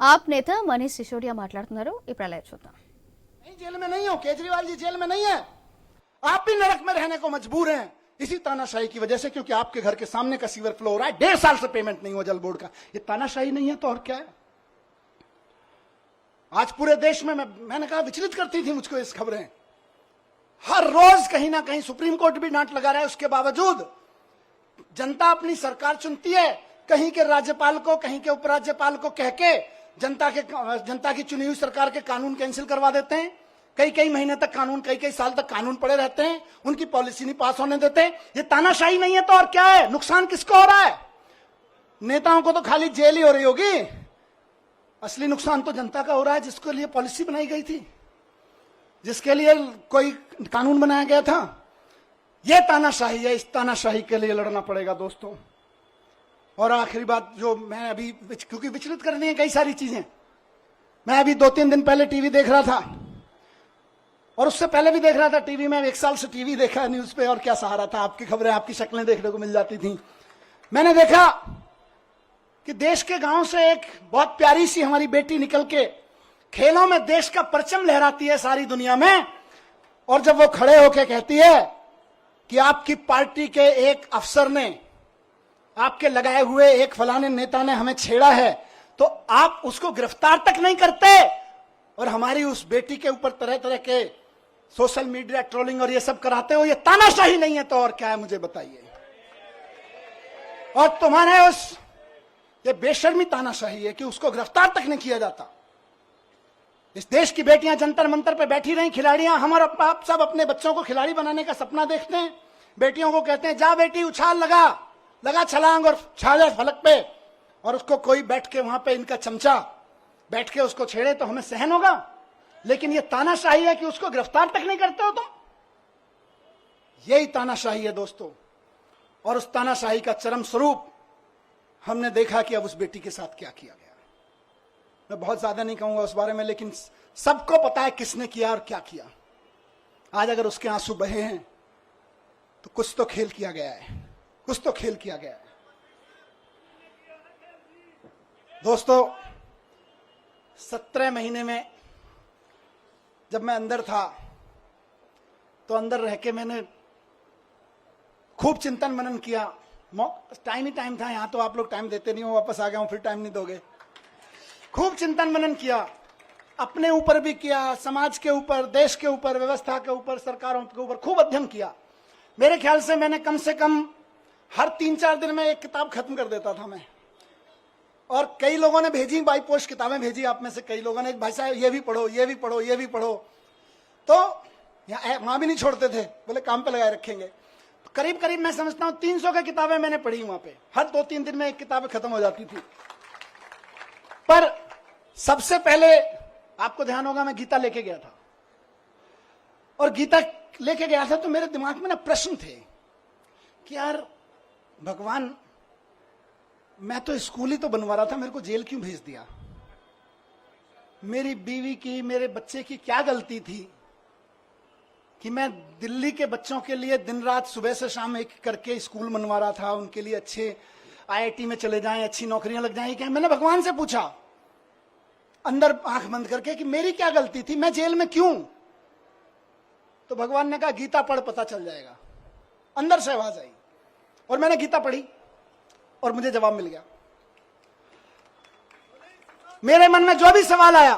आप नेता మనీష్ సిసోడియా మాట్లాడుతున్నారు. ఇప్పుడు అలా చూద్దాం. नहीं, जेल में नहीं हो केजरीवाल जी, जेल में नहीं है। आप भी नरक में रहने को मजबूर हैं इसी तानाशाही की वजह से, क्योंकि आपके घर के सामने का सीवर फ्लो हो रहा है, 1.5 साल से पेमेंट नहीं हुआ जल बोर्ड का। ये तानाशाही नहीं है तो और क्या है? आज पूरे देश में मैंने कहा विचलित करती थी मुझको इस खबरें। हर रोज कहीं ना कहीं सुप्रीम कोर्ट भी डांट लगा रहा है, उसके बावजूद जनता अपनी सरकार चुनती है। कहीं के राज्यपाल को, कहीं के उपराज्यपाल को कह के जनता की चुनी हुई सरकार के कानून कैंसिल करवा देते हैं। कई कई महीने तक कानून, कई कई साल तक कानून पड़े रहते हैं, उनकी पॉलिसी नहीं पास होने देते। ये तानाशाही नहीं है तो और क्या है? नुकसान किसको हो रहा है? नेताओं को तो खाली जेल ही हो रही होगी, असली नुकसान तो जनता का हो रहा है, जिसके लिए पॉलिसी बनाई गई थी, जिसके लिए कोई कानून बनाया गया था। यह तानाशाही है, इस तानाशाही के लिए लड़ना पड़ेगा दोस्तों। और आखिरी बात जो मैं अभी, क्योंकि विचलित करनी है कई सारी चीजें, मैं अभी 2-3 दिन पहले टीवी देख रहा था, और उससे पहले भी देख रहा था टीवी में। 1 साल से टीवी देखा, न्यूज पे और क्या सहारा था, आपकी खबरें, आपकी शक्लें देखने को मिल जाती थी। मैंने देखा कि देश के गांव से एक बहुत प्यारी सी हमारी बेटी निकल के खेलों में देश का परचम लहराती है सारी दुनिया में, और जब वो खड़े होकर कहती है कि आपकी पार्टी के एक अफसर ने, आपके लगाए हुए एक फलाने नेता ने हमें छेड़ा है, तो आप उसको गिरफ्तार तक नहीं करते, और हमारी उस बेटी के ऊपर तरह तरह के सोशल मीडिया ट्रोलिंग और ये सब कराते हो। ये तानाशाही नहीं है तो और क्या है, मुझे बताइए। और तुम्हारे उस ये बेशर्मी तानाशाही है कि उसको गिरफ्तार तक नहीं किया जाता। इस देश की बेटियां जंतर मंतर पे बैठी रही, खिलाड़ियां, हम और आप सब अपने बच्चों को खिलाड़ी बनाने का सपना देखते हैं। बेटियों को कहते हैं जा बेटी उछाल, लगा छलांग और छा जाए फलक पे, और उसको कोई बैठ के वहां पे, इनका चमचा बैठ के उसको छेड़े तो हमें सहन होगा। लेकिन ये तानाशाही है कि उसको गिरफ्तार तक नहीं करते हो तुम। यही तानाशाही है दोस्तों। और उस तानाशाही का चरम स्वरूप हमने देखा कि अब उस बेटी के साथ क्या किया गया। मैं बहुत ज्यादा नहीं कहूंगा उस बारे में, लेकिन सबको पता है किसने किया और क्या किया। आज अगर उसके आंसू बहे हैं तो कुछ तो खेल किया गया है, कुछ तो खेल किया गया है दोस्तों। 17 महीने में जब मैं अंदर था, तो अंदर रह के मैंने खूब चिंतन मनन किया। टाइम ही टाइम था, यहां तो आप लोग टाइम देते नहीं हो, वापस आ गया हूं, फिर टाइम नहीं दोगे। खूब चिंतन मनन किया, अपने ऊपर भी किया, समाज के ऊपर, देश के ऊपर, व्यवस्था के ऊपर, सरकारों के ऊपर खूब अध्ययन किया। मेरे ख्याल से मैंने कम से कम हर 3-4 दिन में एक किताब खत्म कर देता था मैं। और कई लोगों ने भेजी, बाई पोस्ट किताबें भेजी, आप में से कई लोगों ने, भाई साहब ये भी पढ़ो, ये भी पढ़ो, ये भी पढ़ो। तो वहां भी नहीं छोड़ते थे, बोले काम पे लगाए रखेंगे। तो करीब करीब मैं समझता हूं 300 की किताबें मैंने पढ़ी वहां पे। हर 2-3 दिन में एक किताब खत्म हो जाती थी। पर सबसे पहले आपको ध्यान होगा, मैं गीता लेके गया था। और गीता लेके गया था तो मेरे दिमाग में ना प्रश्न थे कि यार भगवान, मैं तो स्कूल ही तो बनवा रहा था, मेरे को जेल क्यों भेज दिया? मेरी बीवी की, मेरे बच्चे की क्या गलती थी कि मैं दिल्ली के बच्चों के लिए दिन रात, सुबह से शाम एक करके स्कूल बनवा रहा था, उनके लिए अच्छे आईआईटी में चले जाएं, अच्छी नौकरियां लग जाएं। क्या मैंने भगवान से पूछा अंदर आंख बंद करके कि मेरी क्या गलती थी, मैं जेल में क्यों? तो भगवान ने कहा गीता पढ़, पता चल जाएगा। अंदर से आवाज आई और मैंने गीता पढ़ी और मुझे जवाब मिल गया। मेरे मन में जो भी सवाल आया